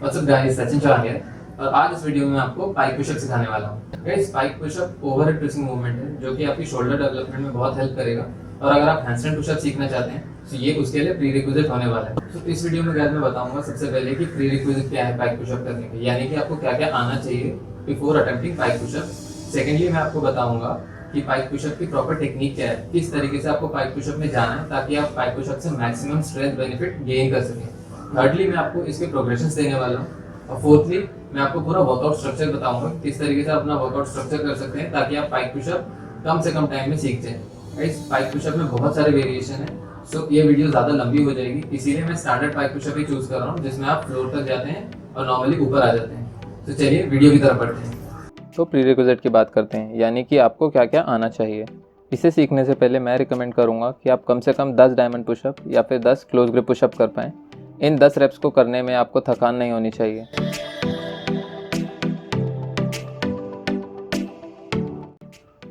What's up guys, Sachin Chauhan है और आज इस वीडियो में आपको पाइक पुशअप सिखाने वाला हूँ। गाइस, पाइक पुशअप ओवरहेड ट्विस्टिंग मूवमेंट है जो कि आपकी शोल्डर डेवलपमेंट में बहुत हेल्प करेगा। और अगर आप हैंडस्टैंड पुशअप सीखना चाहते हैं तो ये उसके लिए प्री रिक्विजिट होने वाला है। तो इस वीडियो में गाइस मैं बताऊंगा सबसे पहले कि प्री रिक्विजिट क्या है पाइक पुशअप करने के, यानी कि आपको क्या क्या आना चाहिए बिफोर अटेम्प्टिंग पाइक पुशअप। सेकेंडली मैं आपको बताऊंगा कि पाइक पुशअप की प्रॉपर टेक्निक क्या है, किस तरीके से आपको पाइक पुशअप में जाना है ताकि आप पाइक पुशअप से मैक्सिमम स्ट्रेंथ बेनिफिट गेन कर सकें। थर्डली मैं आपको इसके प्रोग्रेशंस देने वाला हूँ। और फोर्थली मैं आपको पूरा वर्कआउट स्ट्रक्चर बताऊंगा किस तरीके से अपना वर्कआउट स्ट्रक्चर कर सकते हैं ताकि आप पाइक पुशअप कम से कम टाइम में सीख जाएं। गाइस, पाइक पुशअप में बहुत सारे वेरिएशन है, सो ये वीडियो ज़्यादा लंबी हो जाएगी, इसीलिए मैं स्टैंडर्ड पाइक पुशअप ही चूज कर रहा हूँ जिसमें आप फ्लोर तक जाते हैं और नॉर्मली ऊपर आ जाते हैं। तो चलिए वीडियो की तरफ बढ़ते हैं। तो प्रीरिक्विजिट की बात करते हैं, यानी कि आपको क्या क्या आना चाहिए। इसे सीखने से पहले मैं रिकमेंड करूंगा कि आप कम से कम 10 डायमंड पुशअप या फिर 10 क्लोज ग्रिप पुशअप कर पाएँ। इन 10 रेप्स को करने में आपको थकान नहीं होनी चाहिए।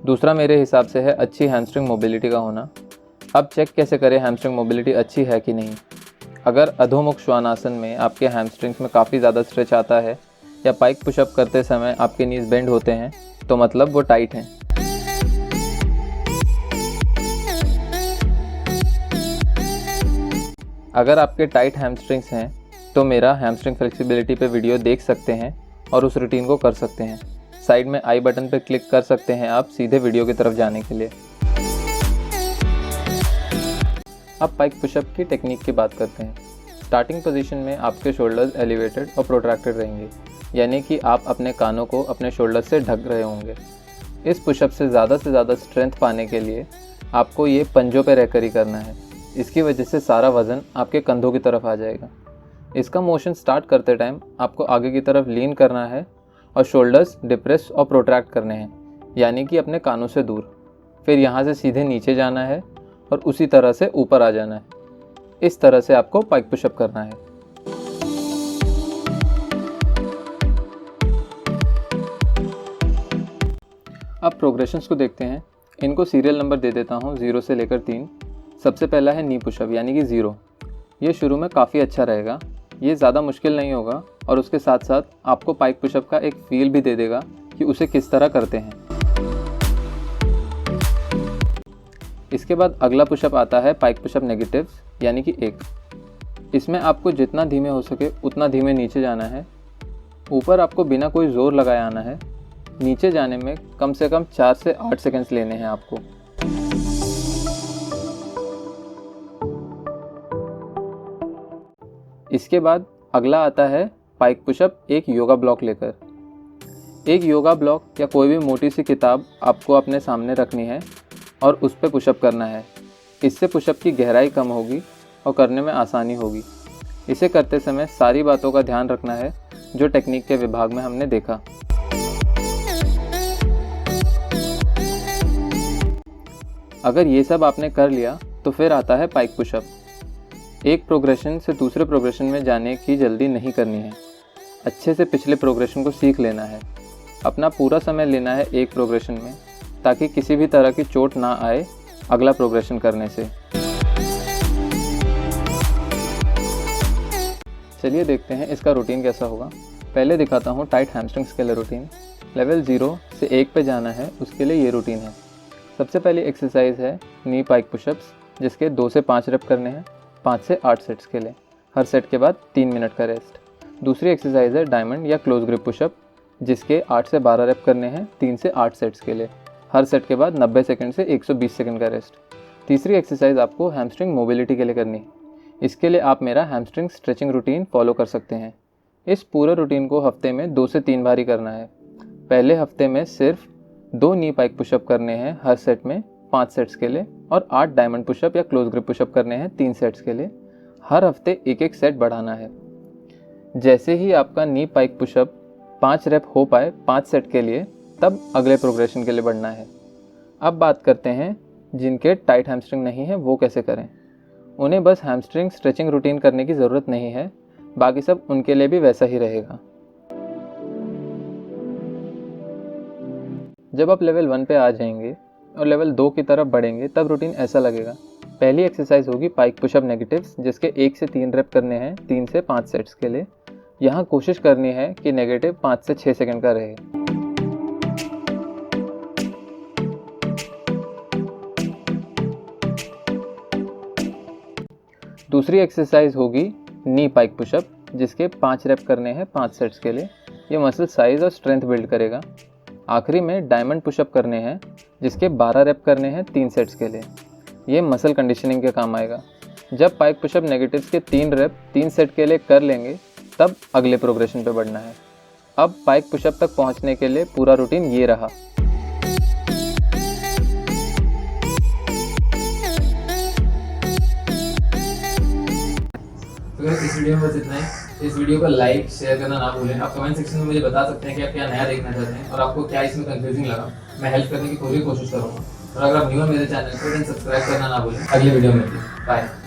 दूसरा मेरे हिसाब से है अच्छी हैमस्ट्रिंग मोबिलिटी का होना। अब चेक कैसे करें हैमस्ट्रिंग मोबिलिटी अच्छी है कि नहीं। अगर अधोमुख श्वानासन में आपके हैमस्ट्रिंग्स में काफ़ी ज़्यादा स्ट्रेच आता है या पाइक पुशअप करते समय आपके नीज बेंड होते हैं तो मतलब वो टाइट हैं। अगर आपके टाइट हैमस्ट्रिंग्स हैं तो मेरा हैमस्ट्रिंग फ्लेक्सिबिलिटी पे वीडियो देख सकते हैं और उस रूटीन को कर सकते हैं। साइड में आई बटन पर क्लिक कर सकते हैं आप सीधे वीडियो की तरफ जाने के लिए। अब पाइक पुशअप की टेक्निक की बात करते हैं। स्टार्टिंग पोजीशन में आपके शोल्डर्स एलिवेटेड और प्रोट्रैक्टेड रहेंगे, यानी कि आप अपने कानों को अपने शोल्डर से ढक रहे होंगे। इस पुशअप से ज़्यादा स्ट्रेंथ पाने के लिए आपको ये पंजों पे रहकर ही करना है। इसकी वजह से सारा वज़न आपके कंधों की तरफ आ जाएगा। इसका मोशन स्टार्ट करते टाइम आपको आगे की तरफ लीन करना है और शोल्डर्स डिप्रेस और प्रोट्रैक्ट करने हैं, यानी कि अपने कानों से दूर। फिर यहाँ से सीधे नीचे जाना है और उसी तरह से ऊपर आ जाना है। इस तरह से आपको पाइक पुशअप करना है। अब प्रोग्रेशंस को देखते हैं। इनको सीरियल नंबर दे देता हूँ 0 से लेकर 3। सबसे पहला है नी पुशअप, यानी कि 0। ये शुरू में काफ़ी अच्छा रहेगा, ये ज़्यादा मुश्किल नहीं होगा और उसके साथ साथ आपको पाइक पुशअप का एक फील भी दे देगा कि उसे किस तरह करते हैं। इसके बाद अगला पुशअप आता है पाइक पुशअप नेगेटिव्स, यानी कि 1। इसमें आपको जितना धीमे हो सके उतना धीमे नीचे जाना है। ऊपर आपको बिना कोई ज़ोर लगाए आना है। नीचे जाने में कम से कम 4 से 8 सेकंड्स लेने हैं आपको। इसके बाद अगला आता है पाइक पुशअप एक योगा ब्लॉक लेकर। एक योगा ब्लॉक या कोई भी मोटी सी किताब आपको अपने सामने रखनी है और उस पर पुशअप करना है। इससे पुशअप की गहराई कम होगी और करने में आसानी होगी। इसे करते समय सारी बातों का ध्यान रखना है जो टेक्निक के विभाग में हमने देखा। अगर ये सब आपने कर लिया तो फिर आता है पाइक पुशअप। एक प्रोग्रेशन से दूसरे प्रोग्रेशन में जाने की जल्दी नहीं करनी है। अच्छे से पिछले प्रोग्रेशन को सीख लेना है। अपना पूरा समय लेना है एक प्रोग्रेशन में ताकि किसी भी तरह की चोट ना आए अगला प्रोग्रेशन करने से। चलिए देखते हैं इसका रूटीन कैसा होगा। पहले दिखाता हूँ टाइट हैमस्ट्रिंग्स के लिए रूटीन। लेवल 0 से 1 पे जाना है, उसके लिए ये रूटीन है। सबसे पहली एक्सरसाइज है नी पाइक पुशअप्स, जिसके 2 से 5 रेप करने हैं 5 से 8 सेट्स के लिए। हर सेट के बाद 3 मिनट का रेस्ट। दूसरी एक्सरसाइज है डायमंड या क्लोज ग्रिप पुशअप, जिसके 8 से 12 रेप करने हैं 3 से 8 सेट्स के लिए। हर सेट के बाद 90 सेकंड से 120 सेकंड का रेस्ट। तीसरी एक्सरसाइज आपको हैमस्ट्रिंग मोबिलिटी के लिए करनी है। इसके लिए आप मेरा हैमस्ट्रिंग स्ट्रेचिंग रूटीन फॉलो कर सकते हैं। इस पूरे रूटीन को हफ्ते में 2 से 3 बार ही करना है। पहले हफ्ते में सिर्फ 2 नी पाइक पुशअप करने हैं हर सेट में 5 सेट्स के लिए और 8 डायमंड पुशअप या क्लोज ग्रिप पुशअप करने हैं 3 सेट्स के लिए। हर हफ्ते एक सेट बढ़ाना है। जैसे ही आपका नी पाइक पुशअप 5 रेप हो पाए 5 सेट के लिए, तब अगले प्रोग्रेशन के लिए बढ़ना है। अब बात करते हैं जिनके टाइट हैमस्ट्रिंग नहीं है वो कैसे करें। उन्हें बस हैमस्ट्रिंग स्ट्रेचिंग रूटीन करने की ज़रूरत नहीं है, बाकी सब उनके लिए भी वैसा ही रहेगा। जब आप लेवल 1 पे आ जाएंगे और लेवल 2 की तरफ बढ़ेंगे तब रूटीन ऐसा लगेगा। पहली एक्सरसाइज होगी पाइक पुशअप नेगेटिव्स, जिसके 1 से 3 रेप करने हैं 3 से 5 सेट्स के लिए। यहाँ कोशिश करनी है कि नेगेटिव 5 से 6 सेकंड का रहे। दूसरी एक्सरसाइज होगी नी पाइक पुशअप, जिसके 5 रेप करने हैं 5 सेट्स के लिए। ये मसल साइज और स्ट्रेंथ बिल्ड करेगा। आखिरी में डायमंड पुशअप करने हैं, जिसके 12 रेप करने हैं 3 सेट्स के लिए। ये मसल कंडीशनिंग के काम आएगा। जब पाइक पुशअप नेगेटिव्स के 3 रेप 3 सेट के लिए कर लेंगे, तब अगले प्रोग्रेशन पे बढ़ना है। अब पाइक पुशअप तक पहुंचने के लिए पूरा रूटीन ये रहा। तो guys, इस वीडियो में बस इतना ही। इस वीडियो को लाइक शेयर करना ना भूलें। आप कमेंट सेक्शन में मुझे बता सकते हैं कि आप क्या नया देखना चाहते हैं और आपको क्या इसमें कंफ्यूजिंग लगा। मैं हेल्प करने की पूरी कोशिश करूँगा। और अगर आप न्यू है मेरे चैनल को, देन सब्सक्राइब करना ना भूलें। अगले वीडियो में मिलते हैं। बाय।